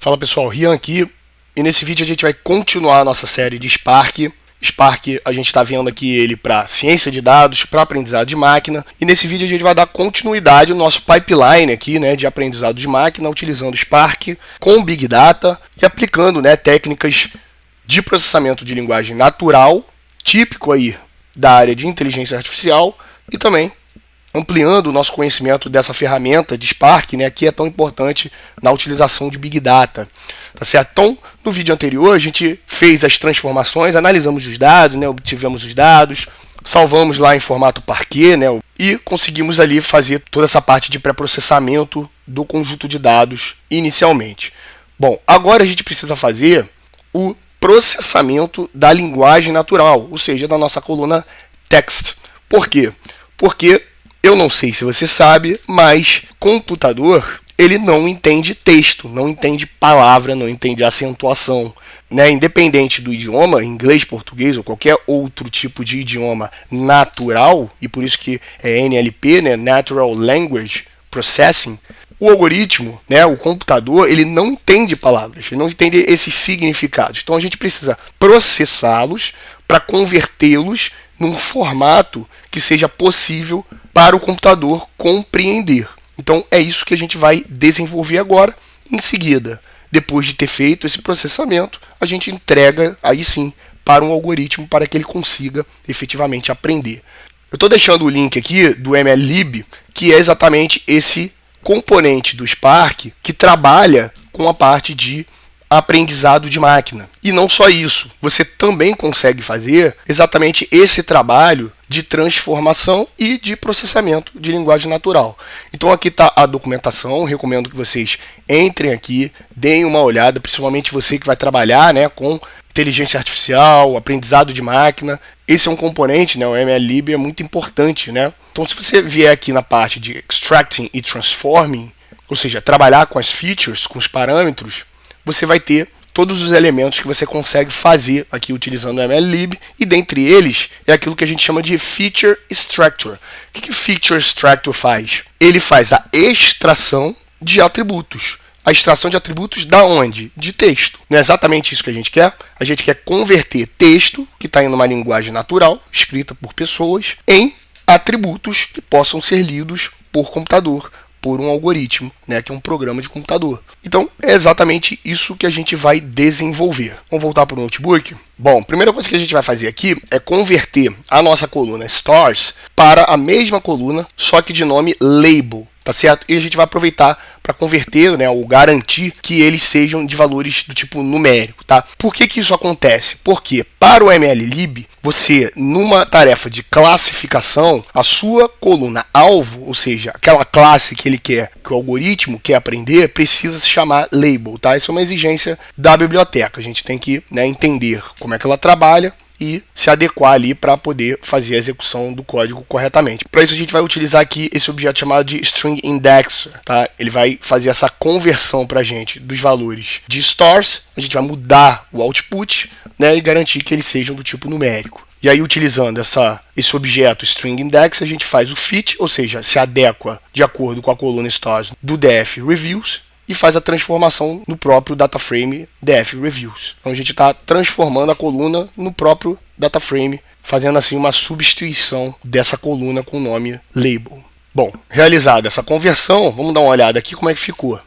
Fala pessoal, Rian aqui, e nesse vídeo a gente vai continuar a nossa série de Spark. Spark a gente está vendo aqui ele para ciência de dados, para aprendizado de máquina, e nesse vídeo a gente vai dar continuidade ao nosso pipeline aqui, né, de aprendizado de máquina, utilizando Spark com Big Data e aplicando, né, técnicas de processamento de linguagem natural, típico aí da área de inteligência artificial, e também ampliando o nosso conhecimento dessa ferramenta de Spark, né, que é tão importante na utilização de Big Data. Tá certo? Então, no vídeo anterior, a gente fez as transformações, analisamos os dados, né, obtivemos os dados, salvamos lá em formato Parquet, né, e conseguimos ali fazer toda essa parte de pré-processamento do conjunto de dados inicialmente. Bom, agora a gente precisa fazer o processamento da linguagem natural, ou seja, da nossa coluna text. Por quê? Porque eu não sei se você sabe, mas computador, ele não entende texto, não entende palavra, não entende acentuação, né? Independente do idioma, inglês, português ou qualquer outro tipo de idioma natural, e por isso que é NLP, né? Natural Language Processing, o algoritmo, né? O computador, ele não entende palavras, ele não entende esses significados. Então a gente precisa processá-los para convertê-los num formato que seja possível para o computador compreender. Então é isso que a gente vai desenvolver agora. Em seguida, depois de ter feito esse processamento, a gente entrega aí sim para um algoritmo para que ele consiga efetivamente aprender. Eu estou deixando o link aqui do MLlib, que é exatamente esse componente do Spark que trabalha com a parte de aprendizado de máquina. E não só isso, você também consegue fazer exatamente esse trabalho de transformação e de processamento de linguagem natural. Então aqui está a documentação, recomendo que vocês entrem aqui, deem uma olhada, principalmente você que vai trabalhar, né, com inteligência artificial, aprendizado de máquina. Esse é um componente, né, o MLlib é muito importante, né? Então se você vier aqui na parte de extracting e transforming, ou seja, trabalhar com as features, com os parâmetros, você vai ter todos os elementos que você consegue fazer aqui utilizando o MLlib, e dentre eles é aquilo que a gente chama de Feature Extractor. O que Feature Extractor faz? Ele faz a extração de atributos. A extração de atributos da onde? De texto. Não é exatamente isso que a gente quer? A gente quer converter texto, que está em uma linguagem natural, escrita por pessoas, em atributos que possam ser lidos por computador, por um algoritmo, né, que é um programa de computador. Então, é exatamente isso que a gente vai desenvolver. Vamos voltar para o notebook? Bom, a primeira coisa que a gente vai fazer aqui é converter a nossa coluna stars para a mesma coluna, só que de nome label. Tá certo? E a gente vai aproveitar para converter, né, ou garantir que eles sejam de valores do tipo numérico, tá? Por que isso acontece? Porque para o MLlib, você, numa tarefa de classificação, a sua coluna alvo, ou seja, aquela classe que ele quer, que o algoritmo quer aprender, precisa se chamar label, tá? Essa é uma exigência da biblioteca. A gente tem que, né, entender como é que ela trabalha e se adequar ali para poder fazer a execução do código corretamente. Para isso a gente vai utilizar aqui esse objeto chamado de String Indexer, tá? Ele vai fazer essa conversão para a gente dos valores de stars, a gente vai mudar o output, né, e garantir que eles sejam do tipo numérico. E aí, utilizando esse objeto String Index, a gente faz o fit, ou seja, se adequa de acordo com a coluna stars do DF Reviews, e faz a transformação no próprio DataFrame DF Reviews. Então a gente está transformando a coluna no próprio DataFrame, fazendo assim uma substituição dessa coluna com o nome label. Bom, realizada essa conversão, vamos dar uma olhada aqui como é que ficou.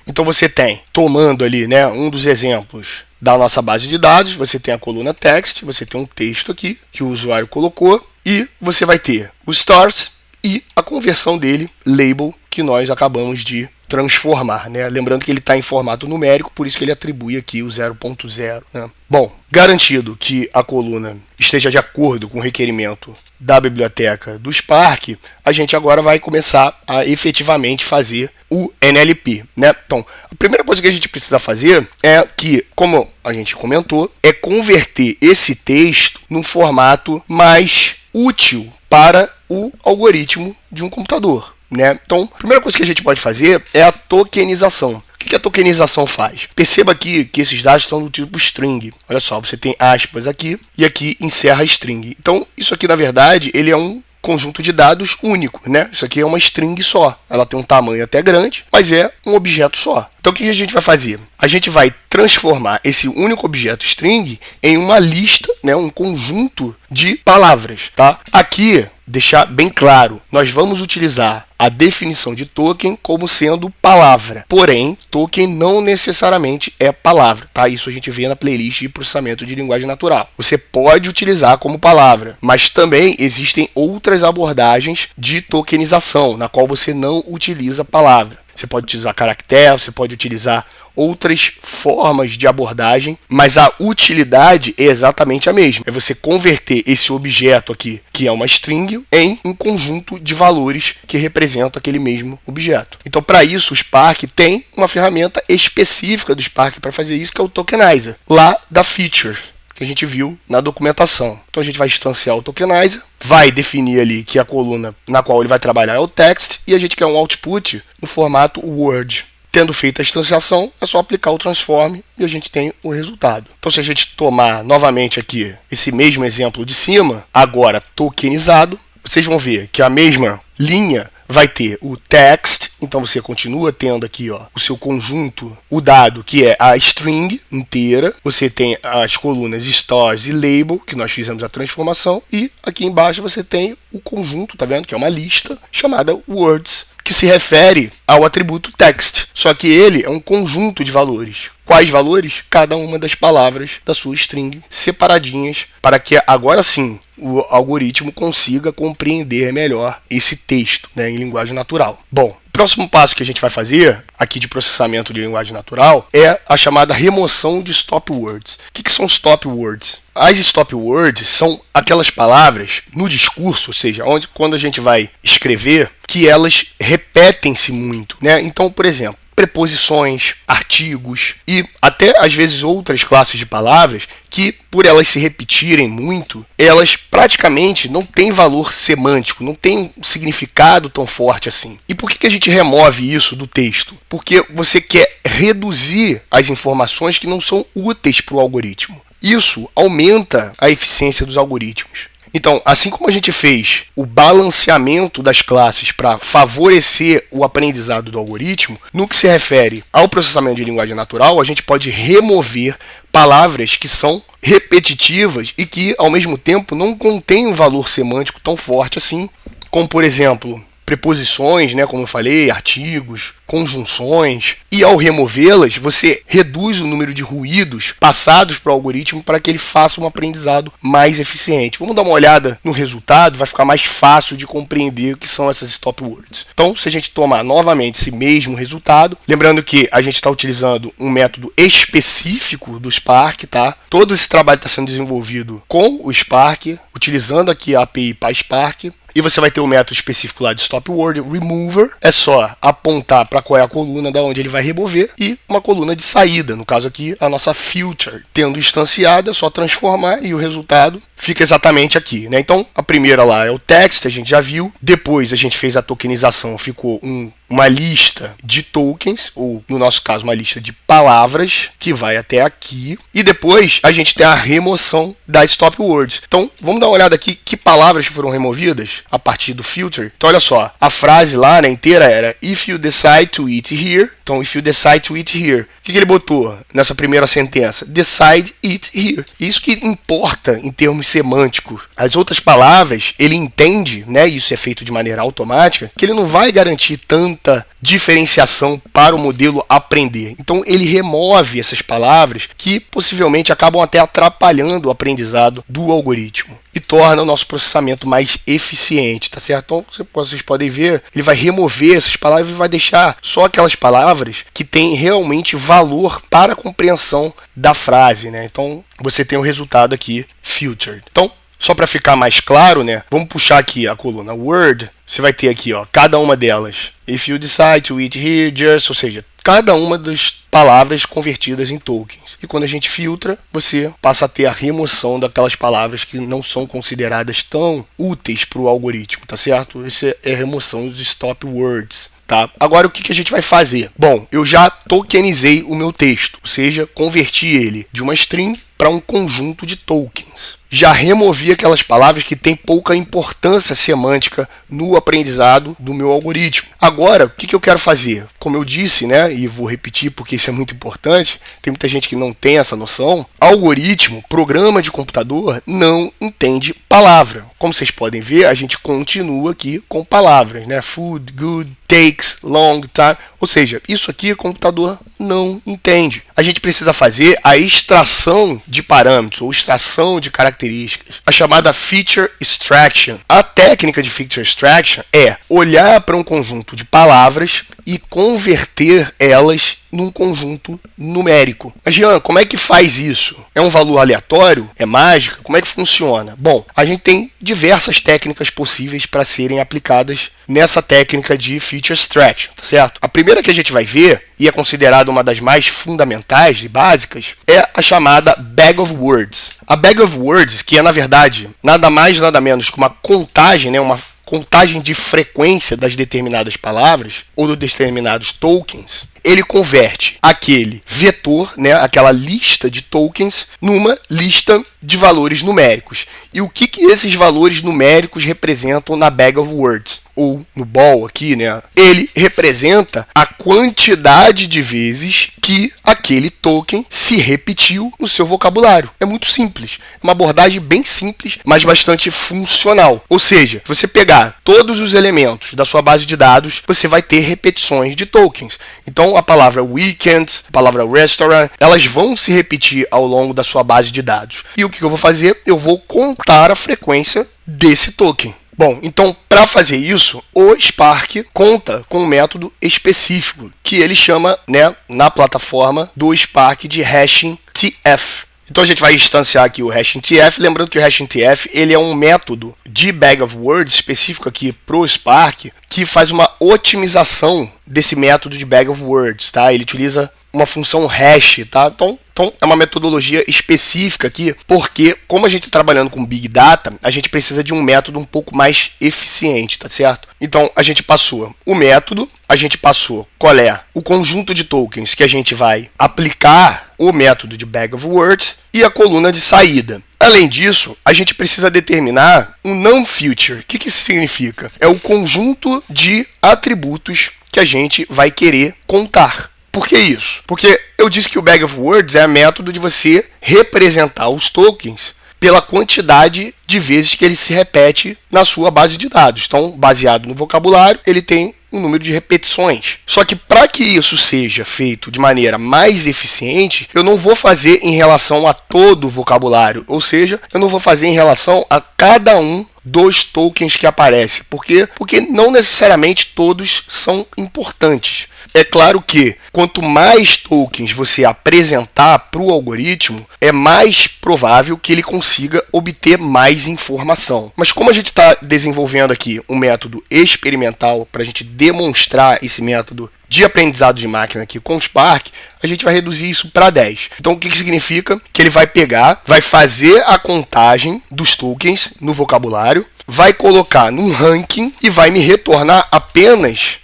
Então você tem, tomando ali, né, um dos exemplos da nossa base de dados, você tem a coluna text, você tem um texto aqui que o usuário colocou, e você vai ter o stars e a conversão dele, label, que nós acabamos de transformar, né? Lembrando que ele está em formato numérico, por isso que ele atribui aqui o 0.0, né? Bom, garantido que a coluna esteja de acordo com o requerimento da biblioteca do Spark, a gente agora vai começar a efetivamente fazer o NLP, né? Então, a primeira coisa que a gente precisa fazer é que, como a gente comentou, é converter esse texto num formato mais útil para o algoritmo de um computador, né? Então, a primeira coisa que a gente pode fazer é a tokenização. O que a tokenização faz? Perceba aqui que esses dados estão do tipo string. Olha só, você tem aspas aqui e aqui encerra string. Então, isso aqui, na verdade, ele é um conjunto de dados único, né? Isso aqui é uma string só. Ela tem um tamanho até grande, mas é um objeto só. Então, o que a gente vai fazer? A gente vai transformar esse único objeto string em uma lista, né? Um conjunto de palavras, tá? Aqui, deixar bem claro, nós vamos utilizar a definição de token como sendo palavra. Porém, token não necessariamente é palavra, tá? Isso a gente vê na playlist de processamento de linguagem natural. Você pode utilizar como palavra, mas também existem outras abordagens de tokenização, na qual você não utiliza palavra. Você pode utilizar caractere, você pode utilizar outras formas de abordagem, mas a utilidade é exatamente a mesma. É você converter esse objeto aqui, que é uma string, em um conjunto de valores que representam aquele mesmo objeto. Então, para isso, o Spark tem uma ferramenta específica do Spark para fazer isso, que é o Tokenizer, lá da Features, que a gente viu na documentação. Então a gente vai instanciar o Tokenizer, vai definir ali que a coluna na qual ele vai trabalhar é o text, e a gente quer um output no formato Word. Tendo feito a instanciação, é só aplicar o transform e a gente tem o resultado. Então, se a gente tomar novamente aqui esse mesmo exemplo de cima, agora tokenizado, vocês vão ver que a mesma linha vai ter o text, então você continua tendo aqui, ó, o seu conjunto, o dado que é a string inteira, você tem as colunas stars e label, que nós fizemos a transformação, e aqui embaixo você tem o conjunto, tá vendo? Que é uma lista chamada words, que se refere ao atributo text, só que ele é um conjunto de valores. Quais valores? Cada uma das palavras da sua string separadinhas, para que agora sim o algoritmo consiga compreender melhor esse texto, né, em linguagem natural. Bom, o próximo passo que a gente vai fazer aqui de processamento de linguagem natural é a chamada remoção de stop words. O que são stop words? As stop words são aquelas palavras no discurso, ou seja, quando a gente vai escrever, que elas repetem-se muito, né? Então, por exemplo, preposições, artigos e até às vezes outras classes de palavras que, por elas se repetirem muito, elas praticamente não têm valor semântico, não têm um significado tão forte assim. E por que a gente remove isso do texto? Porque você quer reduzir as informações que não são úteis para o algoritmo. Isso aumenta a eficiência dos algoritmos. Então, assim como a gente fez o balanceamento das classes para favorecer o aprendizado do algoritmo, no que se refere ao processamento de linguagem natural, a gente pode remover palavras que são repetitivas e que, ao mesmo tempo, não contêm um valor semântico tão forte assim, como, por exemplo, preposições, né, como eu falei, artigos, conjunções, e ao removê-las, você reduz o número de ruídos passados para o algoritmo para que ele faça um aprendizado mais eficiente. Vamos dar uma olhada no resultado, vai ficar mais fácil de compreender o que são essas stop words. Então, se a gente tomar novamente esse mesmo resultado, lembrando que a gente está utilizando um método específico do Spark, tá? Todo esse trabalho está sendo desenvolvido com o Spark, utilizando aqui a API PySpark. E você vai ter um método específico lá de Stop Word Remover. É só apontar para qual é a coluna da onde ele vai remover e uma coluna de saída. No caso aqui, a nossa filter. Tendo instanciada, é só transformar e o resultado fica exatamente aqui, né? Então, a primeira lá é o text, a gente já viu. Depois a gente fez a tokenização, ficou uma lista de tokens, ou no nosso caso, uma lista de palavras, que vai até aqui. E depois a gente tem a remoção das stop words. Então, vamos dar uma olhada aqui que palavras foram removidas a partir do filter. Então, olha só, a frase lá, né, inteira era If you decide to eat here. Então, if you decide to eat here. O que ele botou nessa primeira sentença? Decide eat here. Isso que importa em termos semânticos. As outras palavras, ele entende, né, e isso é feito de maneira automática, que ele não vai garantir tanta diferenciação para o modelo aprender. Então, ele remove essas palavras que possivelmente acabam até atrapalhando o aprendizado do algoritmo e torna o nosso processamento mais eficiente, tá certo? Então, vocês podem ver, ele vai remover essas palavras e vai deixar só aquelas palavras que têm realmente valor para a compreensão da frase, né? Então, você tem o resultado aqui, filtered. Então, só para ficar mais claro, né? Vamos puxar aqui a coluna Word. Você vai ter aqui, ó, cada uma delas. If you decide to eat here, just, ou seja, cada uma das palavras convertidas em tokens. E quando a gente filtra, você passa a ter a remoção daquelas palavras que não são consideradas tão úteis para o algoritmo, tá certo? Essa é a remoção dos stop words. Tá? Agora, o que a gente vai fazer? Bom, eu já tokenizei o meu texto, ou seja, converti ele de uma string para um conjunto de tokens. já removi aquelas palavras que têm pouca importância semântica no aprendizado do meu algoritmo. Agora, o que eu quero fazer? Como eu disse, né, e vou repetir porque isso é muito importante, tem muita gente que não tem essa noção, algoritmo, programa de computador, não entende palavra. Como vocês podem ver, a gente continua aqui com palavras, né? Food, good, takes, long, time. Ou seja, isso aqui o computador não entende. A gente precisa fazer a extração de parâmetros ou extração de características, a chamada feature extraction. A técnica de feature extraction é olhar para um conjunto de palavras e converter elas num conjunto numérico. Mas, Jean, como é que faz isso? É um valor aleatório? É mágica? Como é que funciona? Bom, a gente tem diversas técnicas possíveis para serem aplicadas nessa técnica de feature extraction, tá certo? A primeira que a gente vai ver, e é considerada uma das mais fundamentais e básicas, é a chamada bag of words. A bag of words, que é, na verdade, nada mais nada menos que uma contagem, né, uma contagem de frequência das determinadas palavras ou dos determinados tokens, ele converte aquele vetor, né, aquela lista de tokens, numa lista de valores numéricos. E o que esses valores numéricos representam na bag of words? Ou no ball aqui, né? Ele representa a quantidade de vezes que aquele token se repetiu no seu vocabulário. É muito simples. É uma abordagem bem simples, mas bastante funcional. Ou seja, se você pegar todos os elementos da sua base de dados, você vai ter repetições de tokens. Então, a palavra weekend, a palavra restaurant, elas vão se repetir ao longo da sua base de dados. E o que eu vou fazer? Eu vou contar a frequência desse token. Bom, então, para fazer isso, o Spark conta com um método específico, que ele chama, né, na plataforma do Spark de hashing TF. Então a gente vai instanciar aqui o hashing TF, lembrando que o hashing TF ele é um método de bag of words específico aqui para o Spark, que faz uma otimização desse método de bag of words, tá? Ele utiliza uma função hash, tá? Então é uma metodologia específica aqui, porque como a gente está trabalhando com Big Data, a gente precisa de um método um pouco mais eficiente, tá certo? Então a gente passou o método, a gente passou qual é o conjunto de tokens que a gente vai aplicar o método de bag of words e a coluna de saída. Além disso, a gente precisa determinar um non-future. O que isso significa? É o conjunto de atributos que a gente vai querer contar. Por que isso? Porque eu disse que o bag of words é o método de você representar os tokens pela quantidade de vezes que ele se repete na sua base de dados. Então, baseado no vocabulário, ele tem um número de repetições. Só que para que isso seja feito de maneira mais eficiente, eu não vou fazer em relação a todo o vocabulário, ou seja, eu não vou fazer em relação a cada um dos tokens que aparecem. Por quê? Porque não necessariamente todos são importantes. É claro que quanto mais tokens você apresentar para o algoritmo, é mais provável que ele consiga obter mais informação. Mas como a gente está desenvolvendo aqui um método experimental para a gente demonstrar esse método de aprendizado de máquina aqui com o Spark, a gente vai reduzir isso para 10. Então o que significa? Que ele vai pegar, vai fazer a contagem dos tokens no vocabulário, vai colocar num ranking e vai me retornar apenas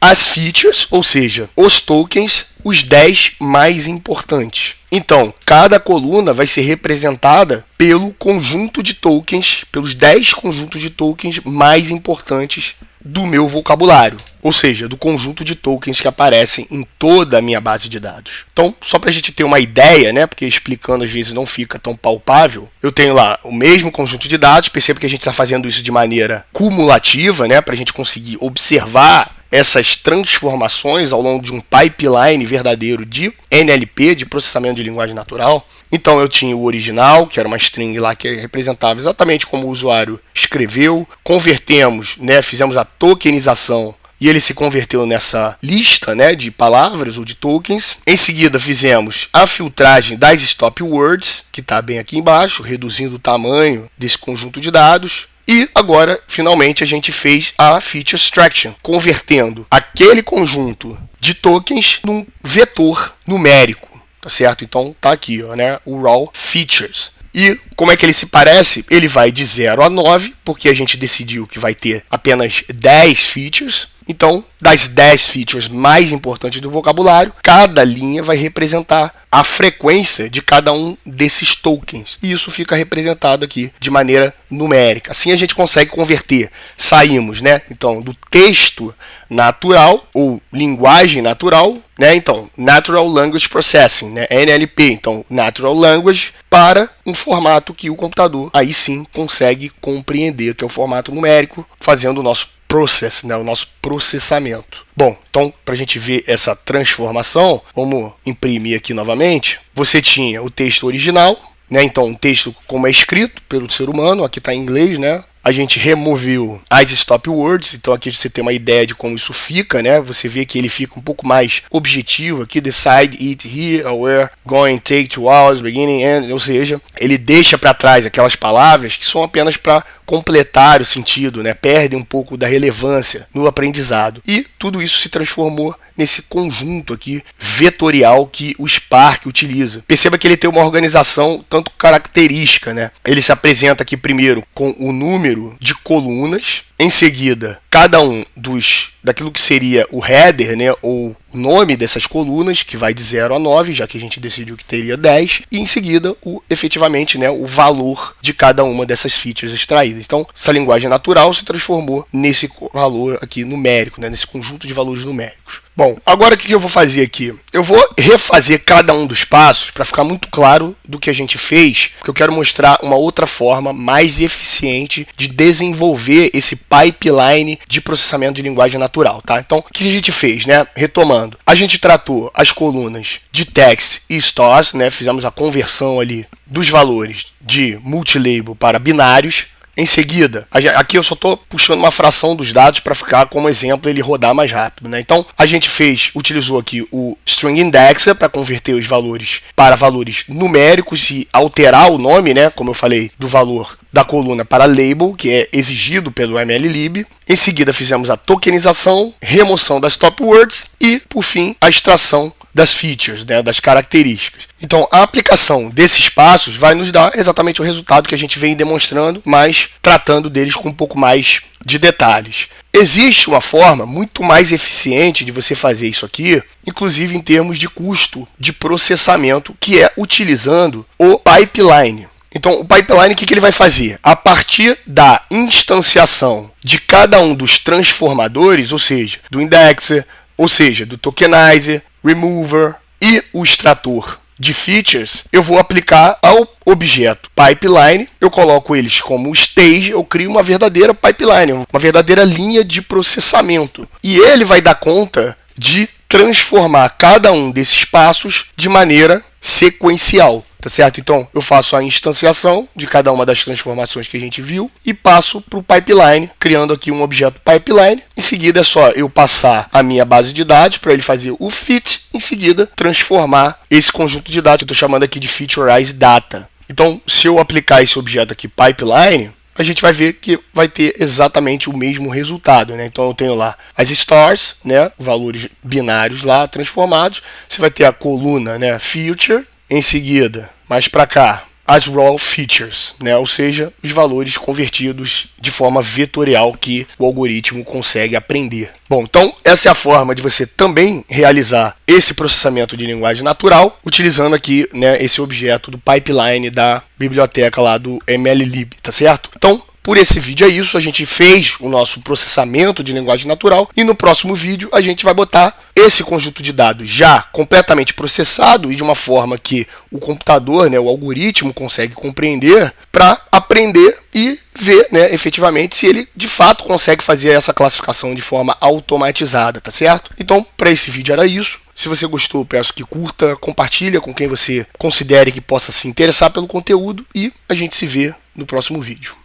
as features, ou seja, os tokens, os 10 mais importantes. Então, cada coluna vai ser representada pelo conjunto de tokens, pelos 10 conjuntos de tokens mais importantes do meu vocabulário, ou seja, do conjunto de tokens que aparecem em toda a minha base de dados. Então, só para a gente ter uma ideia, né, porque explicando às vezes não fica tão palpável, eu tenho lá o mesmo conjunto de dados, percebo que a gente está fazendo isso de maneira cumulativa, né, para a gente conseguir observar essas transformações ao longo de um pipeline verdadeiro de NLP, de processamento de linguagem natural. Então eu tinha o original, que era uma string lá que representava exatamente como o usuário escreveu, convertemos, né, fizemos a tokenização e ele se converteu nessa lista, né, de palavras ou de tokens. Em seguida fizemos a filtragem das stop words, que está bem aqui embaixo, reduzindo o tamanho desse conjunto de dados. E agora, finalmente, a gente fez a feature extraction, convertendo aquele conjunto de tokens num vetor numérico, tá certo? Então, tá aqui, ó, né, o raw features. E Como é que ele se parece? Ele vai de 0 a 9, porque a gente decidiu que vai ter apenas 10 features. Então, das 10 features mais importantes do vocabulário, cada linha vai representar a frequência de cada um desses tokens. E isso fica representado aqui de maneira numérica. Assim a gente consegue converter. Saímos, né? Então, do texto natural ou linguagem natural, né? Então, Natural Language Processing, né? NLP. Então, Natural Language para um formato que o computador aí sim consegue compreender, que é o formato numérico, fazendo o nosso process, né, o nosso processamento. Bom, então para a gente ver essa transformação, vamos imprimir aqui novamente. Você tinha o texto original, né, então um texto como é escrito pelo ser humano, aqui está em inglês, né? A gente removeu as stop words, então aqui você tem uma ideia de como isso fica, né? Você vê que ele fica um pouco mais objetivo aqui, decide, eat, here, where, going, take, 2 hours, beginning, end, ou seja, ele deixa para trás aquelas palavras que são apenas para completar o sentido, né? Perde um pouco da relevância no aprendizado. E tudo isso se transformou nesse conjunto aqui vetorial que o Spark utiliza. Perceba que ele tem uma organização tanto característica, né? Ele se apresenta aqui primeiro com o número de colunas, em seguida cada um daquilo que seria o header, né, ou o nome dessas colunas, que vai de 0 a 9, já que a gente decidiu que teria 10, e em seguida efetivamente, né, o valor de cada uma dessas features extraídas. Então, essa linguagem natural se transformou nesse valor aqui numérico, né, nesse conjunto de valores numéricos. Bom, agora o que eu vou fazer aqui? Eu vou refazer cada um dos passos para ficar muito claro do que a gente fez, porque eu quero mostrar uma outra forma mais eficiente de desenvolver esse pipeline de processamento de linguagem natural, tá? Então, o que a gente fez, né? Retomando, a gente tratou as colunas de text e stars, né? Fizemos a conversão ali dos valores de multilabel para binários. Em seguida, aqui eu só estou puxando uma fração dos dados para ficar como exemplo ele rodar mais rápido, né? Então, a gente utilizou aqui o String Indexer para converter os valores para valores numéricos e alterar o nome, né? Como eu falei, do valor da coluna para label, que é exigido pelo MLlib. Em seguida, fizemos a tokenização, remoção das stop words e, por fim, a extração das features, né, das características. Então, a aplicação desses passos vai nos dar exatamente o resultado que a gente vem demonstrando, mas tratando deles com um pouco mais de detalhes. Existe uma forma muito mais eficiente de você fazer isso aqui, inclusive em termos de custo de processamento, que é utilizando o pipeline. Então, o pipeline, o que ele vai fazer? A partir da instanciação de cada um dos transformadores, ou seja, do indexer, ou seja, do tokenizer, remover e o extrator de features, eu vou aplicar ao objeto pipeline, eu coloco eles como stage, eu crio uma verdadeira pipeline, uma verdadeira linha de processamento. E ele vai dar conta de transformar cada um desses passos de maneira sequencial. Tá certo? Então, eu faço a instanciação de cada uma das transformações que a gente viu e passo para o pipeline, criando aqui um objeto pipeline. Em seguida, é só eu passar a minha base de dados para ele fazer o fit. Em seguida, transformar esse conjunto de dados que eu estou chamando aqui de featureize data. Então, se eu aplicar esse objeto aqui, pipeline, a gente vai ver que vai ter exatamente o mesmo resultado, né? Então eu tenho lá as stars, né, valores binários lá transformados. Você vai ter a coluna, né, future. Em seguida, mais para cá, as raw features, né? Ou seja, os valores convertidos de forma vetorial que o algoritmo consegue aprender. Bom, então essa é a forma de você também realizar esse processamento de linguagem natural, utilizando aqui, né, esse objeto do pipeline da biblioteca lá do MLlib, tá certo? Então, por esse vídeo é isso, a gente fez o nosso processamento de linguagem natural e no próximo vídeo a gente vai botar esse conjunto de dados já completamente processado e de uma forma que o computador, né, o algoritmo consegue compreender para aprender e ver, né, efetivamente se ele de fato consegue fazer essa classificação de forma automatizada, tá certo? Então, para esse vídeo era isso. Se você gostou, peço que curta, compartilha com quem você considere que possa se interessar pelo conteúdo e a gente se vê no próximo vídeo.